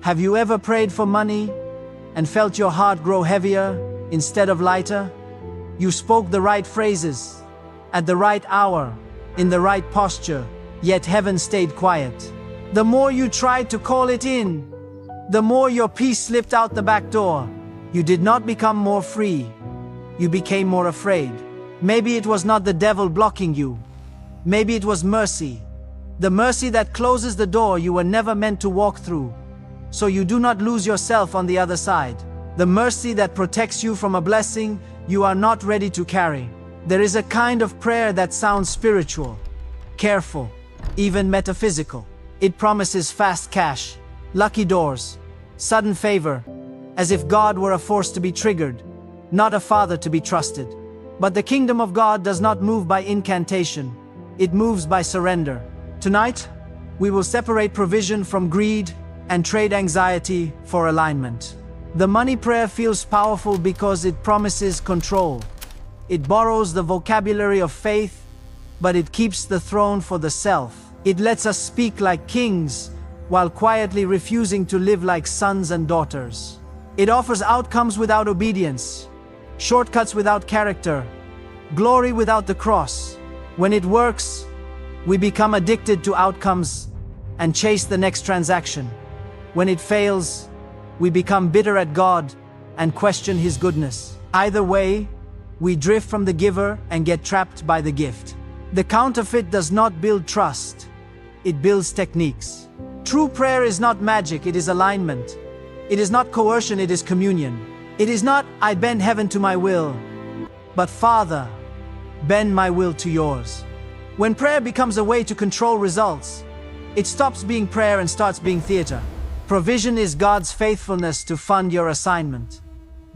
Have you ever prayed for money and felt your heart grow heavier instead of lighter? You spoke the right phrases, at the right hour, in the right posture, yet heaven stayed quiet. The more you tried to call it in, the more your peace slipped out the back door. You did not become more free. You became more afraid. Maybe it was not the devil blocking you. Maybe it was mercy. The mercy that closes the door you were never meant to walk through, so you do not lose yourself on the other side. The mercy that protects you from a blessing you are not ready to carry. There is a kind of prayer that sounds spiritual, careful, even metaphysical. It promises fast cash, lucky doors, sudden favor, as if God were a force to be triggered, not a father to be trusted. But the kingdom of God does not move by incantation. It moves by surrender. Tonight, we will separate provision from greed and trade anxiety for alignment. The money prayer feels powerful because it promises control. It borrows the vocabulary of faith, but it keeps the throne for the self. It lets us speak like kings while quietly refusing to live like sons and daughters. It offers outcomes without obedience, shortcuts without character, glory without the cross. When it works, we become addicted to outcomes and chase the next transaction. When it fails, we become bitter at God and question His goodness. Either way, we drift from the giver and get trapped by the gift. The counterfeit does not build trust, it builds techniques. True prayer is not magic, it is alignment. It is not coercion, it is communion. It is not, I bend heaven to my will, but Father, bend my will to yours. When prayer becomes a way to control results, it stops being prayer and starts being theater. Provision is God's faithfulness to fund your assignment.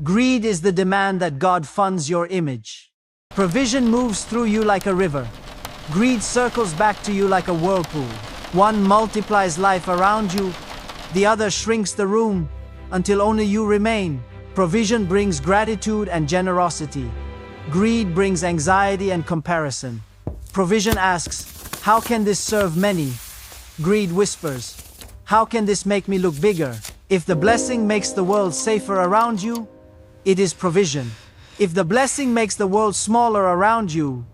Greed is the demand that God funds your image. Provision moves through you like a river. Greed circles back to you like a whirlpool. One multiplies life around you, the other shrinks the room until only you remain. Provision brings gratitude and generosity. Greed brings anxiety and comparison. Provision asks, how can this serve many? Greed whispers, how can this make me look bigger? If the blessing makes the world safer around you, it is provision. If the blessing makes the world smaller around you,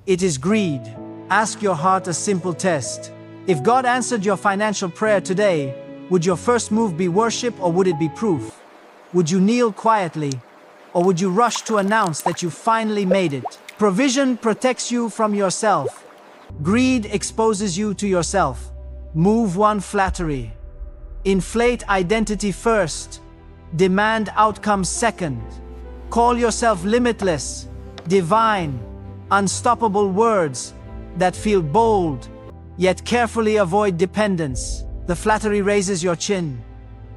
it is greed. Ask your heart a simple test. If God answered your financial prayer today, would your first move be worship or would it be proof? Would you kneel quietly or would you rush to announce that you finally made it? Provision protects you from yourself. Greed exposes you to yourself. Move one, flattery. Inflate identity first. Demand outcomes second. Call yourself limitless, divine, unstoppable words that feel bold, yet carefully avoid dependence. The flattery raises your chin.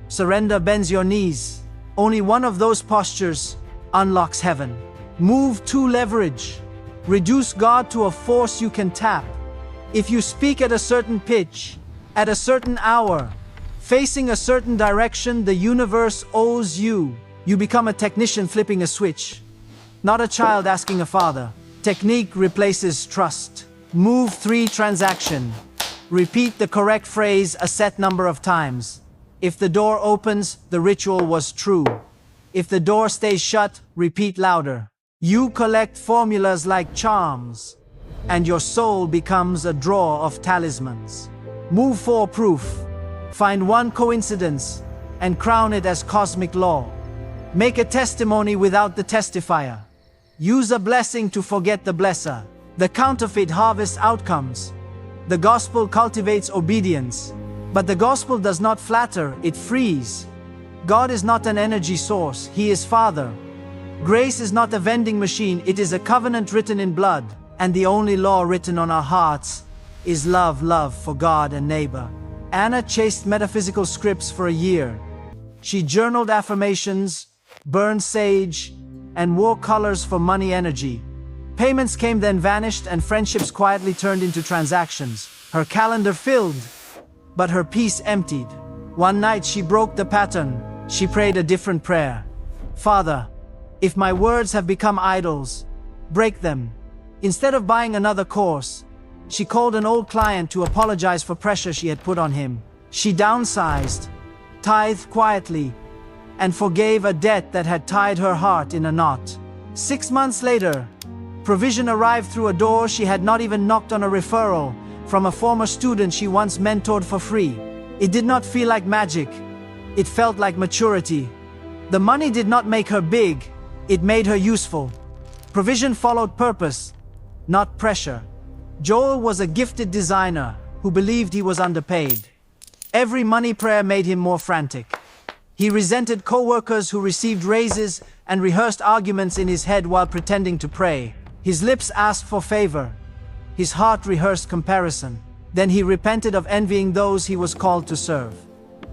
Surrender bends your knees. Only one of those postures unlocks heaven. Move to leverage. Reduce God to a force you can tap. If you speak at a certain pitch, at a certain hour, facing a certain direction, the universe owes you. You become a technician flipping a switch, not a child asking a father. Technique replaces trust. Move 3, transaction. Repeat the correct phrase a set number of times. If the door opens, the ritual was true. If the door stays shut, repeat louder. You collect formulas like charms, and your soul becomes a drawer of talismans. Move 4, proof. Find one coincidence and crown it as cosmic law. Make a testimony without the testifier. Use a blessing to forget the blesser. The counterfeit harvests outcomes. The gospel cultivates obedience. But the gospel does not flatter, it frees. God is not an energy source, He is Father. Grace is not a vending machine, it is a covenant written in blood. And the only law written on our hearts is love, love for God and neighbor. Anna chased metaphysical scripts for a year. She journaled affirmations, burned sage, and wore colors for money energy. Payments came then vanished and friendships quietly turned into transactions. Her calendar filled, but her peace emptied. One night she broke the pattern. She prayed a different prayer. Father, if my words have become idols, break them. Instead of buying another course, she called an old client to apologize for pressure she had put on him. She downsized, tithed quietly, and forgave a debt that had tied her heart in a knot. 6 months later, provision arrived through a door she had not even knocked on, a referral from a former student she once mentored for free. It did not feel like magic. It felt like maturity. The money did not make her big, it made her useful. Provision followed purpose, not pressure. Joel was a gifted designer who believed he was underpaid. Every money prayer made him more frantic. He resented co-workers who received raises and rehearsed arguments in his head while pretending to pray. His lips asked for favor. His heart rehearsed comparison. Then he repented of envying those he was called to serve.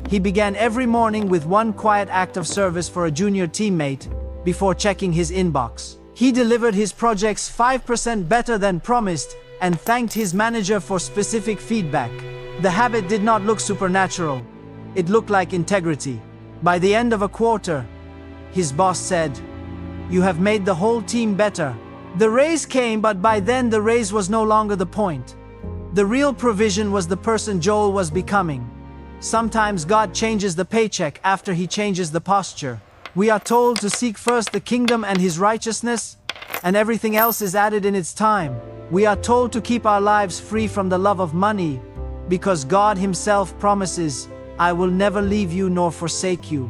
He began every morning with one quiet act of service for a junior teammate before checking his inbox. He delivered his projects 5% better than promised and thanked his manager for specific feedback. The habit did not look supernatural. It looked like integrity. By the end of a quarter, his boss said, "You have made the whole team better." The raise came, but by then the raise was no longer the point. The real provision was the person Joel was becoming. Sometimes God changes the paycheck after he changes the posture. We are told to seek first the kingdom and his righteousness, and everything else is added in its time. We are told to keep our lives free from the love of money, because God himself promises, "I will never leave you nor forsake you."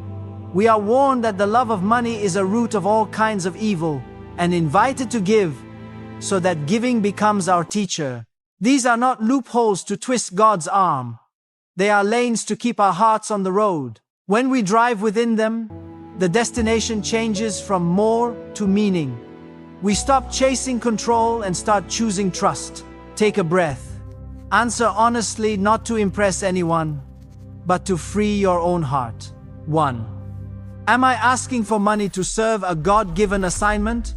We are warned that the love of money is a root of all kinds of evil, and invited to give, so that giving becomes our teacher. These are not loopholes to twist God's arm. They are lanes to keep our hearts on the road. When we drive within them, the destination changes from more to meaning. We stop chasing control and start choosing trust. Take a breath. Answer honestly, not to impress anyone, but to free your own heart. 1. Am I asking for money to serve a God-given assignment,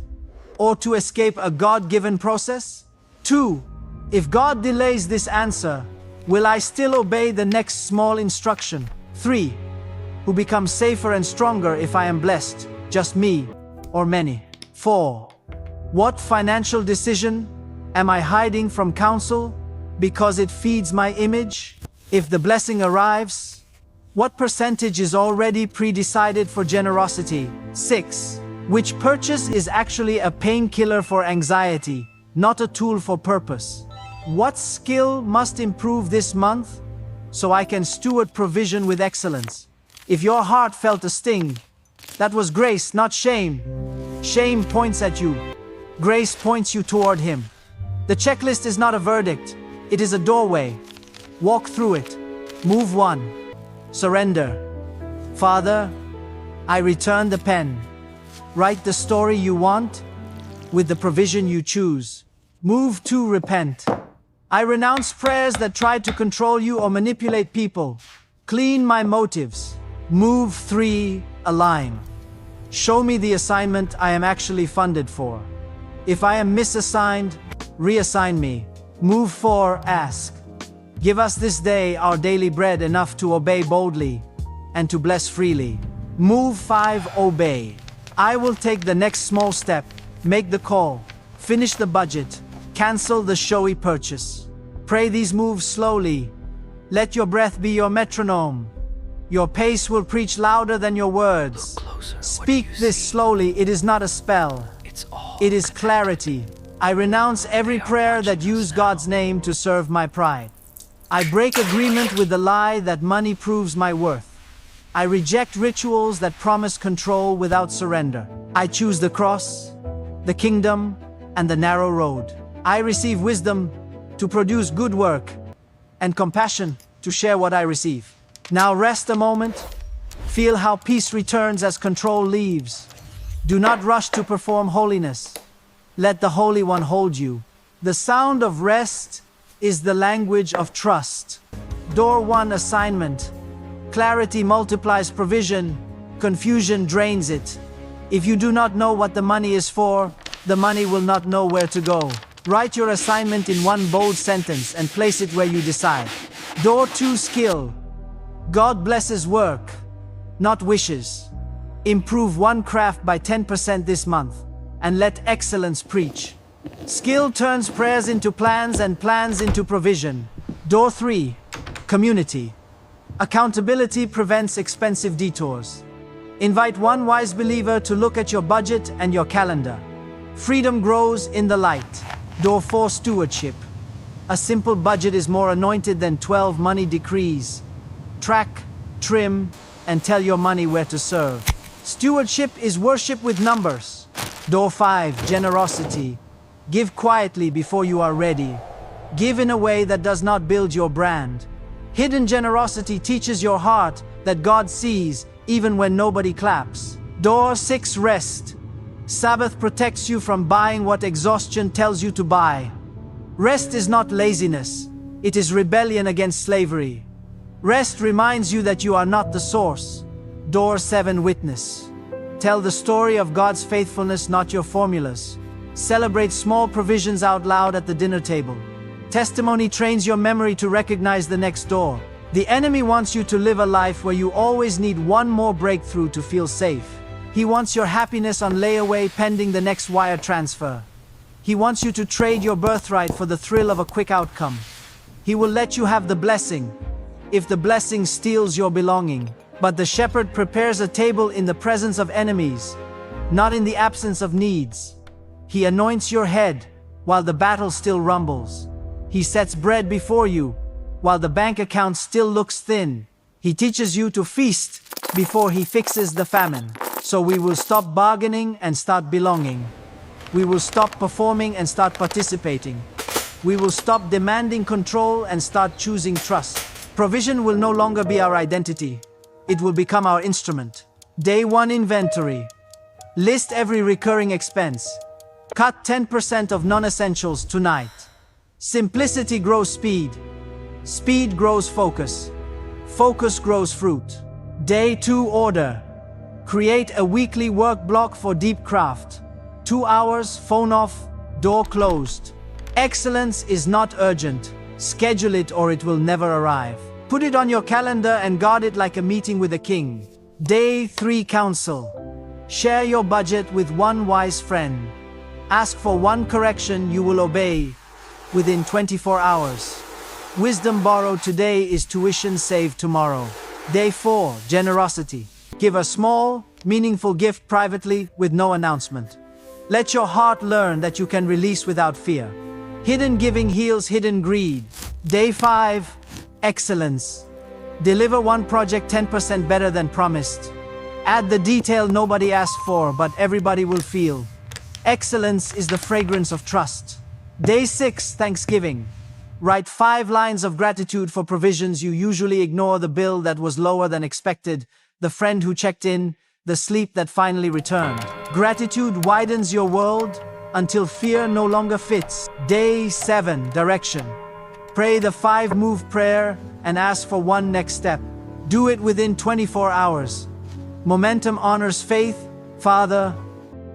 or to escape a God-given process? 2. If God delays this answer, will I still obey the next small instruction? 3. Who becomes safer and stronger if I am blessed, just me or many? 4. What financial decision am I hiding from counsel because it feeds my image? If the blessing arrives, what percentage is already pre-decided for generosity? 6. Which purchase is actually a painkiller for anxiety, not a tool for purpose? What skill must improve this month so I can steward provision with excellence? If your heart felt a sting, that was grace, not shame. Shame points at you. Grace points you toward him. The checklist is not a verdict. It is a doorway. Walk through it. Move 1. Surrender. Father, I return the pen. Write the story you want with the provision you choose. Move 2. Repent. I renounce prayers that tried to control you or manipulate people. Clean my motives. Move 3. Align. Show me the assignment I am actually funded for. If I am misassigned, reassign me. Move 4. Ask. Give us this day our daily bread, enough to obey boldly and to bless freely. Move 5. Obey. I will take the next small step. Make the call. Finish the budget. Cancel the showy purchase. Pray these moves slowly. Let your breath be your metronome. Your pace will preach louder than your words. Speak this slowly. It is not a spell. It is clarity. I renounce every prayer that used God's name to serve my pride. I break agreement with the lie that money proves my worth. I reject rituals that promise control without surrender. I choose the cross, the kingdom, and the narrow road. I receive wisdom to produce good work and compassion to share what I receive. Now rest a moment. Feel how peace returns as control leaves. Do not rush to perform holiness. Let the Holy One hold you. The sound of rest is the language of trust. Door 1. Assignment. Clarity multiplies provision. Confusion drains it. If you do not know what the money is for, the money will not know where to go. Write your assignment in one bold sentence and place it where you decide. Door 2. Skill. God blesses work, not wishes. Improve one craft by 10% this month, and let excellence preach. Skill turns prayers into plans and plans into provision. Door 3. Community. Accountability prevents expensive detours. Invite one wise believer to look at your budget and your calendar. Freedom grows in the light. Door 4, Stewardship. A simple budget is more anointed than 12 money decrees. Track, trim, and tell your money where to serve. Stewardship is worship with numbers. Door 5, Generosity. Give quietly before you are ready. Give in a way that does not build your brand. Hidden generosity teaches your heart that God sees even when nobody claps. Door 6, Rest. Sabbath protects you from buying what exhaustion tells you to buy. Rest is not laziness, it is rebellion against slavery. Rest reminds you that you are not the source. Door 7, Witness. Tell the story of God's faithfulness, not your formulas. Celebrate small provisions out loud at the dinner table. Testimony trains your memory to recognize the next door. The enemy wants you to live a life where you always need one more breakthrough to feel safe. He wants your happiness on layaway pending the next wire transfer. He wants you to trade your birthright for the thrill of a quick outcome. He will let you have the blessing, if the blessing steals your belonging. But the shepherd prepares a table in the presence of enemies, not in the absence of needs. He anoints your head while the battle still rumbles. He sets bread before you while the bank account still looks thin. He teaches you to feast before he fixes the famine. So we will stop bargaining and start belonging. We will stop performing and start participating. We will stop demanding control and start choosing trust. Provision will no longer be our identity. It will become our instrument. Day 1, Inventory. List every recurring expense. Cut 10% of non-essentials tonight. Simplicity grows speed. Speed grows focus. Focus grows fruit. Day 2, Order. Create a weekly work block for deep craft. 2 hours, phone off, door closed. Excellence is not urgent. Schedule it or it will never arrive. Put it on your calendar and guard it like a meeting with a king. Day 3, Counsel. Share your budget with one wise friend. Ask for one correction you will obey within 24 hours. Wisdom borrowed today is tuition saved tomorrow. Day 4, Generosity. Give a small, meaningful gift privately with no announcement. Let your heart learn that you can release without fear. Hidden giving heals hidden greed. Day 5, Excellence. Deliver one project 10% better than promised. Add the detail nobody asked for, but everybody will feel. Excellence is the fragrance of trust. Day 6, Thanksgiving. Write 5 lines of gratitude for provisions you usually ignore: the bill that was lower than expected, the friend who checked in, the sleep that finally returned. Gratitude widens your world until fear no longer fits. Day 7, Direction. Pray the 5-move prayer and ask for one next step. Do it within 24 hours. Momentum honors faith. Father,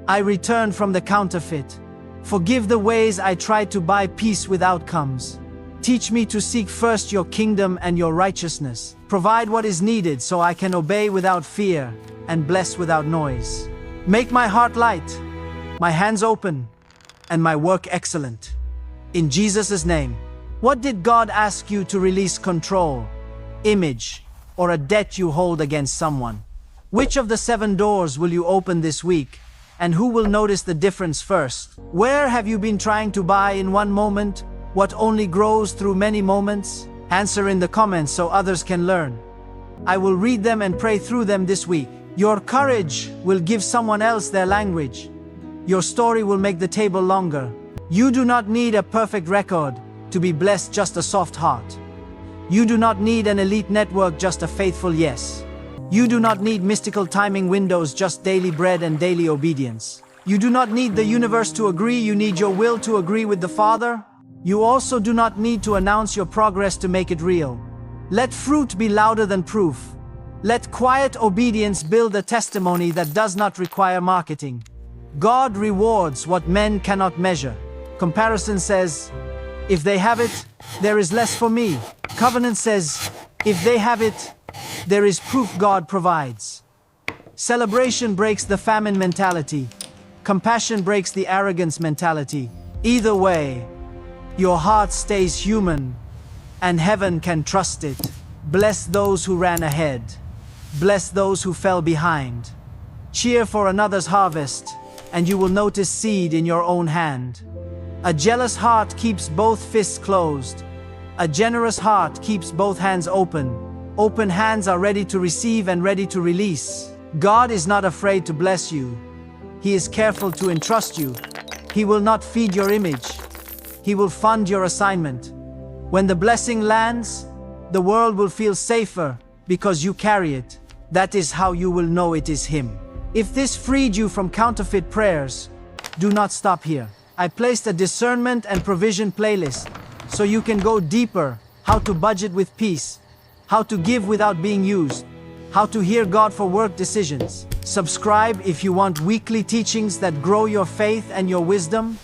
I return from the counterfeit. Forgive the ways I tried to buy peace with outcomes. Teach me to seek first your kingdom and your righteousness. Provide what is needed so I can obey without fear and bless without noise. Make my heart light, my hands open, and my work excellent. In Jesus' name. What did God ask you to release? Control, image, or a debt you hold against someone? Which of the 7 doors will you open this week? And who will notice the difference first? Where have you been trying to buy in one moment what only grows through many moments? Answer in the comments so others can learn. I will read them and pray through them this week. Your courage will give someone else their language. Your story will make the table longer. You do not need a perfect record to be blessed, just a soft heart. You do not need an elite network, just a faithful yes. You do not need mystical timing windows, just daily bread and daily obedience. You do not need the universe to agree, you need your will to agree with the Father. You also do not need to announce your progress to make it real. Let fruit be louder than proof. Let quiet obedience build a testimony that does not require marketing. God rewards what men cannot measure. Comparison says, if they have it, there is less for me. Covenant says, if they have it, there is proof God provides. Celebration breaks the famine mentality. Compassion breaks the arrogance mentality. Either way, your heart stays human, and heaven can trust it. Bless those who ran ahead. Bless those who fell behind. Cheer for another's harvest, and you will notice seed in your own hand. A jealous heart keeps both fists closed. A generous heart keeps both hands open. Open hands are ready to receive and ready to release. God is not afraid to bless you. He is careful to entrust you. He will not feed your image. He will fund your assignment. When the blessing lands, the world will feel safer because you carry it. That is how you will know it is Him. If this freed you from counterfeit prayers, do not stop here. I placed a discernment and provision playlist so you can go deeper. How to budget with peace, how to give without being used, how to hear God for work decisions. Subscribe if you want weekly teachings that grow your faith and your wisdom.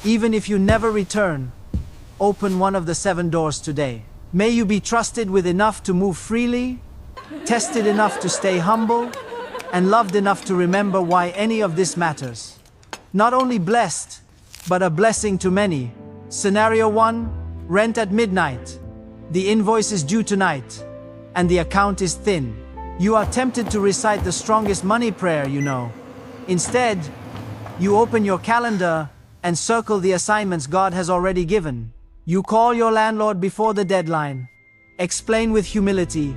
Even if you never return, open one of the 7 doors today. May you be trusted with enough to move freely, tested enough to stay humble, and loved enough to remember why any of this matters. Not only blessed, but a blessing to many. Scenario 1, rent at midnight. The invoice is due tonight, and the account is thin. You are tempted to recite the strongest money prayer you know. Instead, you open your calendar and circle the assignments God has already given. You call your landlord before the deadline, explain with humility,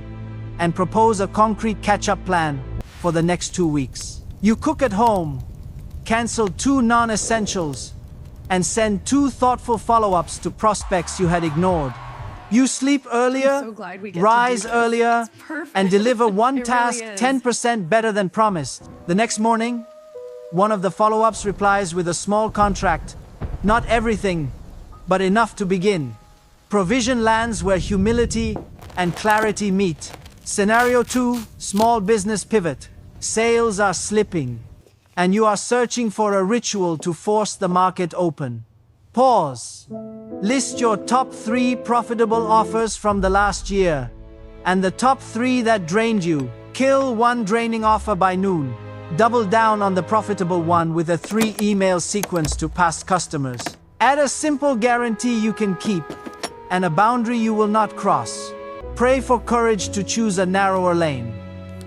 and propose a concrete catch-up plan for the next 2 weeks. You cook at home, cancel 2 non-essentials, and send 2 thoughtful follow-ups to prospects you had ignored. You sleep earlier, rise earlier, and deliver one task 10% better than promised. The next morning, one of the follow-ups replies with a small contract. Not everything, but enough to begin. Provision lands where humility and clarity meet. Scenario 2, small business pivot. Sales are slipping, and you are searching for a ritual to force the market open. Pause. List your top 3 profitable offers from the last year, and the top 3 that drained you. Kill one draining offer by noon. Double down on the profitable one with a 3-email sequence to past customers. Add a simple guarantee you can keep, and a boundary you will not cross. Pray for courage to choose a narrower lane.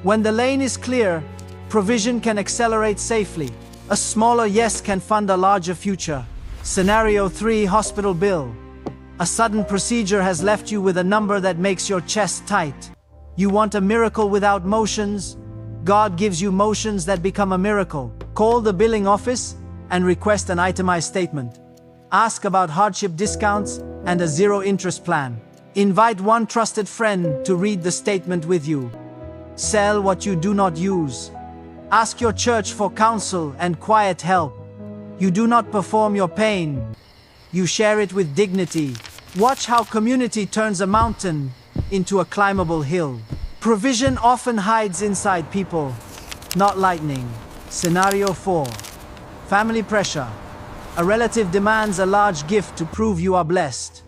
When the lane is clear, provision can accelerate safely. A smaller yes can fund a larger future. Scenario 3, hospital bill. A sudden procedure has left you with a number that makes your chest tight. You want a miracle without motions? God gives you motions that become a miracle. Call the billing office and request an itemized statement. Ask about hardship discounts and a zero-interest plan. Invite one trusted friend to read the statement with you. Sell what you do not use. Ask your church for counsel and quiet help. You do not perform your pain. You share it with dignity. Watch how community turns a mountain into a climbable hill. Provision often hides inside people, not lightning. Scenario 4. Family pressure. A relative demands a large gift to prove you are blessed.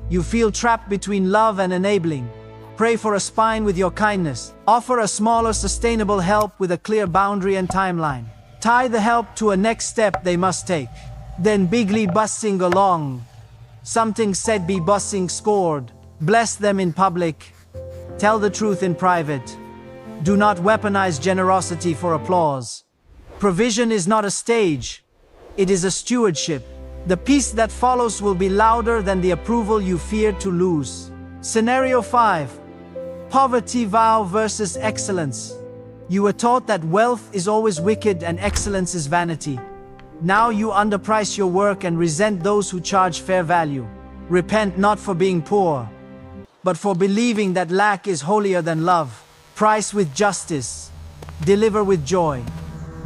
You feel trapped between love and enabling. Pray for a spine with your kindness. Offer a smaller, sustainable help with a clear boundary and timeline. Tie the help to a next step they must take. Then bigly bussing along. Something said be bussing scored. Bless them in public. Tell the truth in private. Do not weaponize generosity for applause. Provision is not a stage. It is a stewardship. The peace that follows will be louder than the approval you feared to lose. Scenario 5. Poverty vow versus excellence. You were taught that wealth is always wicked and excellence is vanity. Now you underprice your work and resent those who charge fair value. Repent not for being poor, but for believing that lack is holier than love. Price with justice. Deliver with joy.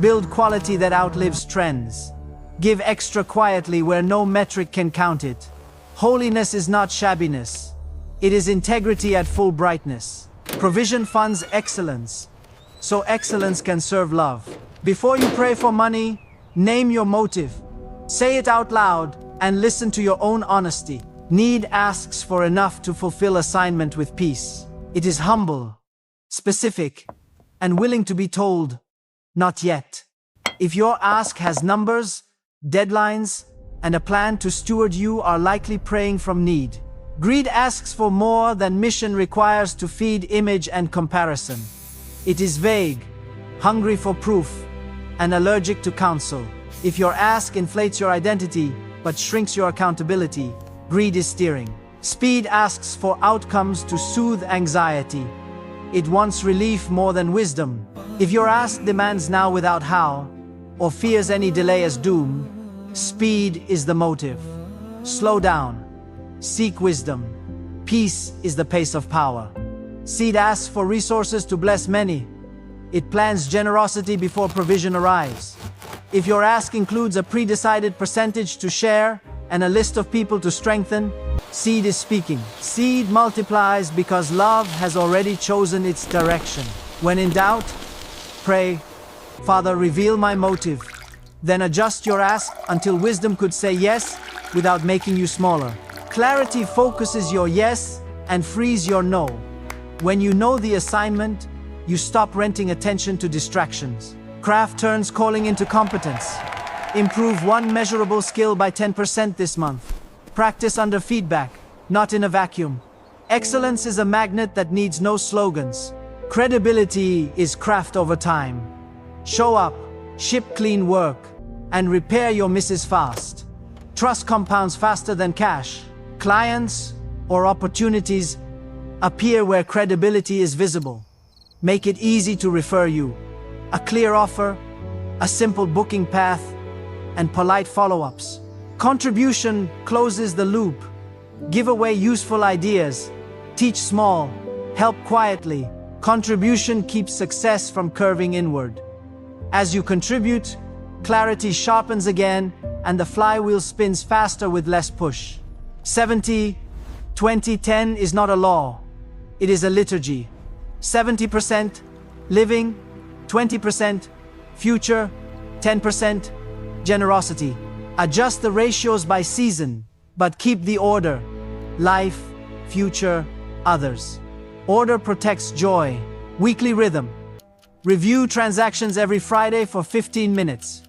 Build quality that outlives trends. Give extra quietly where no metric can count it. Holiness is not shabbiness. It is integrity at full brightness. Provision funds excellence, so excellence can serve love. Before you pray for money, name your motive. Say it out loud and listen to your own honesty. Need asks for enough to fulfill assignment with peace. It is humble, specific, and willing to be told, not yet. If your ask has numbers, deadlines, and a plan to steward, you are likely praying from need. Greed asks for more than mission requires to feed image and comparison. It is vague, hungry for proof, and allergic to counsel. If your ask inflates your identity but shrinks your accountability, greed is steering. Speed asks for outcomes to soothe anxiety. It wants relief more than wisdom. If your ask demands now without how, or fears any delay as doom, speed is the motive. Slow down. Seek wisdom. Peace is the pace of power. Seed asks for resources to bless many. It plans generosity before provision arrives. If your ask includes a pre-decided percentage to share and a list of people to strengthen, seed is speaking. Seed multiplies because love has already chosen its direction. When in doubt, pray, Father, reveal my motive. Then adjust your ask until wisdom could say yes without making you smaller. Clarity focuses your yes and frees your no. When you know the assignment, you stop renting attention to distractions. Craft turns calling into competence. Improve one measurable skill by 10% this month. Practice under feedback, not in a vacuum. Excellence is a magnet that needs no slogans. Credibility is craft over time. Show up, ship clean work, and repair your misses fast. Trust compounds faster than cash. Clients or opportunities appear where credibility is visible. Make it easy to refer you. A clear offer, a simple booking path, and polite follow-ups. Contribution closes the loop. Give away useful ideas. Teach small. Help quietly. Contribution keeps success from curving inward. As you contribute, clarity sharpens again, and the flywheel spins faster with less push. 70-20-10 is not a law. It is a liturgy. 70% living, 20% future, 10% generosity. Adjust the ratios by season, but keep the order. Life, future, others. Order protects joy. Weekly rhythm. Review transactions every Friday for 15 minutes.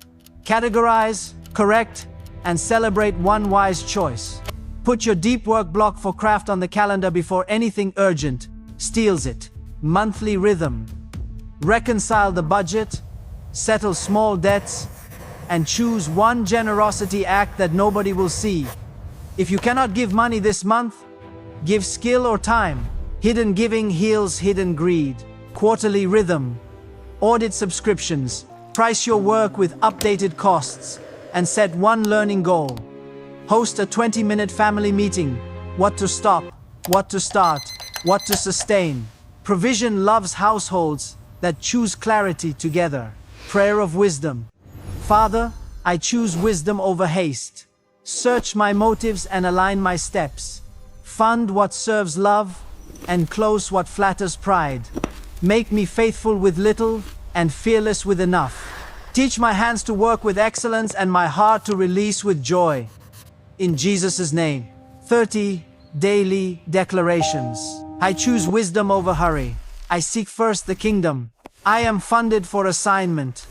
Categorize, correct, and celebrate one wise choice. Put your deep work block for craft on the calendar before anything urgent steals it. Monthly rhythm. Reconcile the budget, settle small debts, and choose one generosity act that nobody will see. If you cannot give money this month, give skill or time. Hidden giving heals hidden greed. Quarterly rhythm. Audit subscriptions. Price your work with updated costs and set one learning goal. Host a 20-minute family meeting. What to stop, what to start, what to sustain. Provision loves households that choose clarity together. Prayer of wisdom. Father, I choose wisdom over haste. Search my motives and align my steps. Fund what serves love and close what flatters pride. Make me faithful with little and fearless with enough. Teach my hands to work with excellence and my heart to release with joy. In Jesus' name. 30 daily declarations. I choose wisdom over hurry. I seek first the kingdom. I am funded for assignment,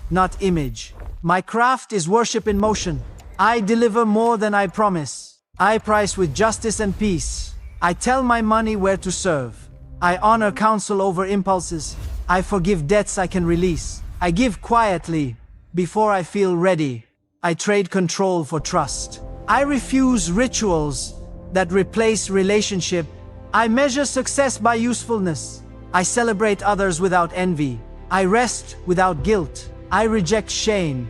not image. My craft is worship in motion. I deliver more than I promise. I price with justice and peace. I tell my money where to serve. I honor counsel over impulses. I forgive debts I can release. I give quietly before I feel ready. I trade control for trust. I refuse rituals that replace relationship. I measure success by usefulness. I celebrate others without envy. I rest without guilt. I reject shame.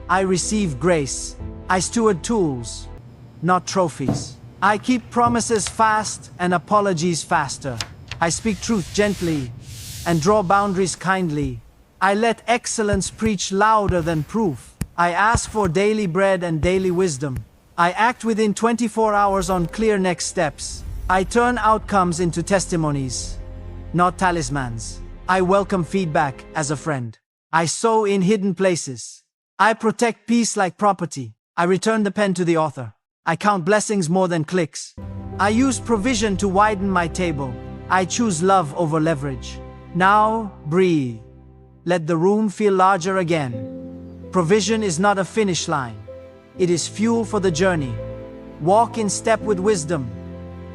I receive grace. I steward tools, not trophies. I keep promises fast and apologies faster. I speak truth gently and draw boundaries kindly. I let excellence preach louder than proof. I ask for daily bread and daily wisdom. I act within 24 hours on clear next steps. I turn outcomes into testimonies, not talismans. I welcome feedback as a friend. I sow in hidden places. I protect peace like property. I return the pen to the author. I count blessings more than clicks. I use provision to widen my table. I choose love over leverage. Now, breathe. Let the room feel larger again. Provision is not a finish line. It is fuel for the journey. Walk in step with wisdom,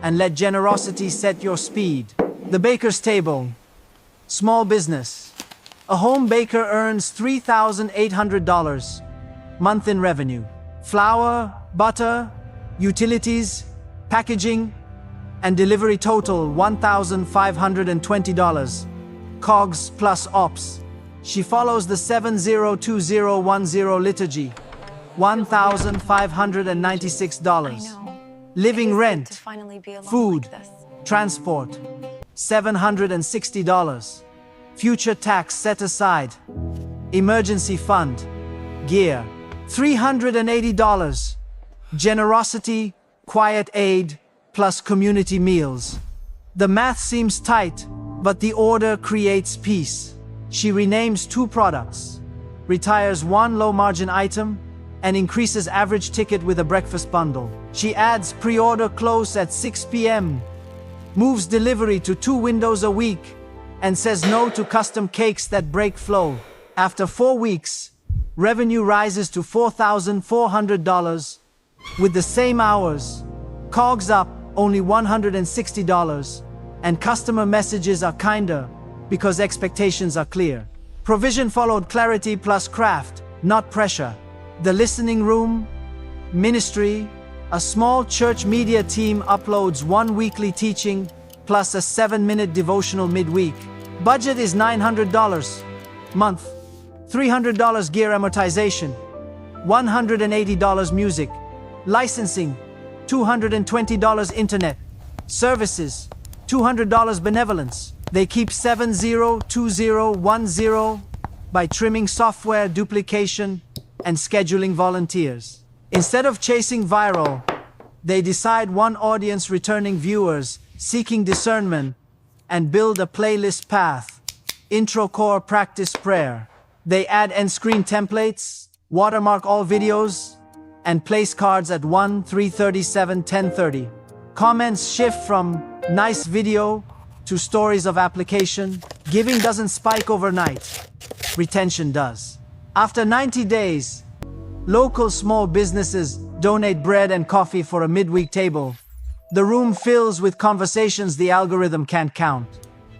and let generosity set your speed. The baker's table. Small business. A home baker earns $3,800 month in revenue. Flour, butter, utilities, packaging, and delivery total $1,520. COGS plus ops. She follows the 702010 liturgy. $1,596. Living rent, food, transport, $760. Future tax set aside. Emergency fund, gear, $380. Generosity, quiet aid, plus community meals. The math seems tight, but the order creates peace. She renames 2 products, retires 1 low-margin item, and increases average ticket with a breakfast bundle. She adds pre-order close at 6 p.m., moves delivery to 2 windows a week, and says no to custom cakes that break flow. After 4 weeks, revenue rises to $4,400 with the same hours, COGS up only $160, and customer messages are kinder because expectations are clear. Provision followed clarity plus craft, not pressure. The listening room, ministry, a small church media team uploads 1 weekly teaching plus a 7-minute devotional midweek. Budget is $900 month, $300 gear amortization, $180 music, licensing, $220 internet, services, $200 benevolence. They keep 702010 by trimming software duplication and scheduling volunteers. Instead of chasing viral, they decide one audience, returning viewers, seeking discernment, and build a playlist path. Intro core practice prayer. They add end screen templates, watermark all videos, and place cards at 1, 3:37, 10:30. Comments shift from nice video to stories of application. Giving doesn't spike overnight. Retention does. After 90 days, local small businesses donate bread and coffee for a midweek table. The room fills with conversations the algorithm can't count.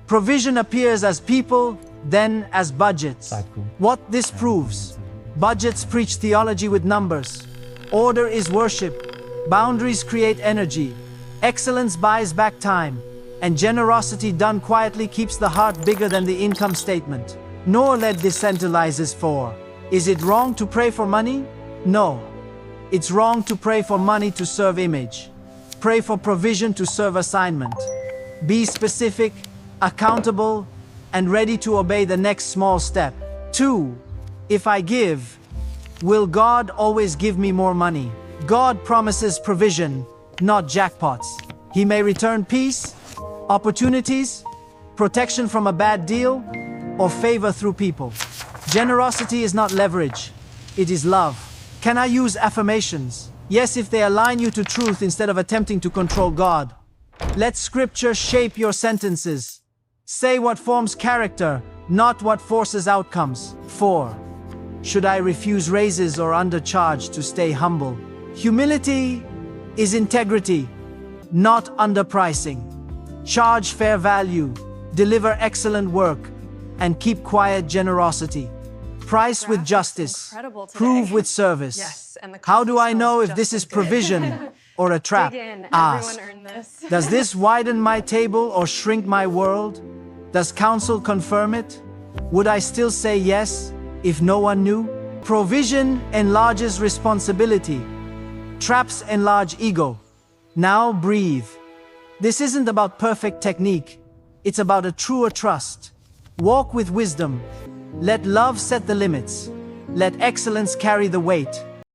Provision appears as people, then as budgets. What this proves: budgets preach theology with numbers. Order is worship. Boundaries create energy. Excellence buys back time. And generosity done quietly keeps the heart bigger than the income statement. Nor led decentralizes for. Is it wrong to pray for money? No. It's wrong to pray for money to serve image. Pray for provision to serve assignment. Be specific, accountable, and ready to obey the next small step. 2. If I give, will God always give me more money? God promises provision, not jackpots. He may return peace, opportunities, protection from a bad deal, or favor through people. Generosity is not leverage, it is love. Can I use affirmations? Yes, if they align you to truth instead of attempting to control God. Let scripture shape your sentences. Say what forms character, not what forces outcomes. 4. Should I refuse raises or undercharge to stay humble? Humility is integrity, not underpricing. Charge fair value, deliver excellent work, and keep quiet generosity. Price with justice, prove with service. Yes, and the How do coffee I know smells if this just is as good. provision or a trap? Dig in. Ask. Everyone earned this. Does this widen my table or shrink my world? Does counsel confirm it? Would I still say yes if no one knew? Provision enlarges responsibility. Traps enlarge ego. Now breathe. This isn't about perfect technique. It's about a truer trust. Walk with wisdom. Let love set the limits. Let excellence carry the weight.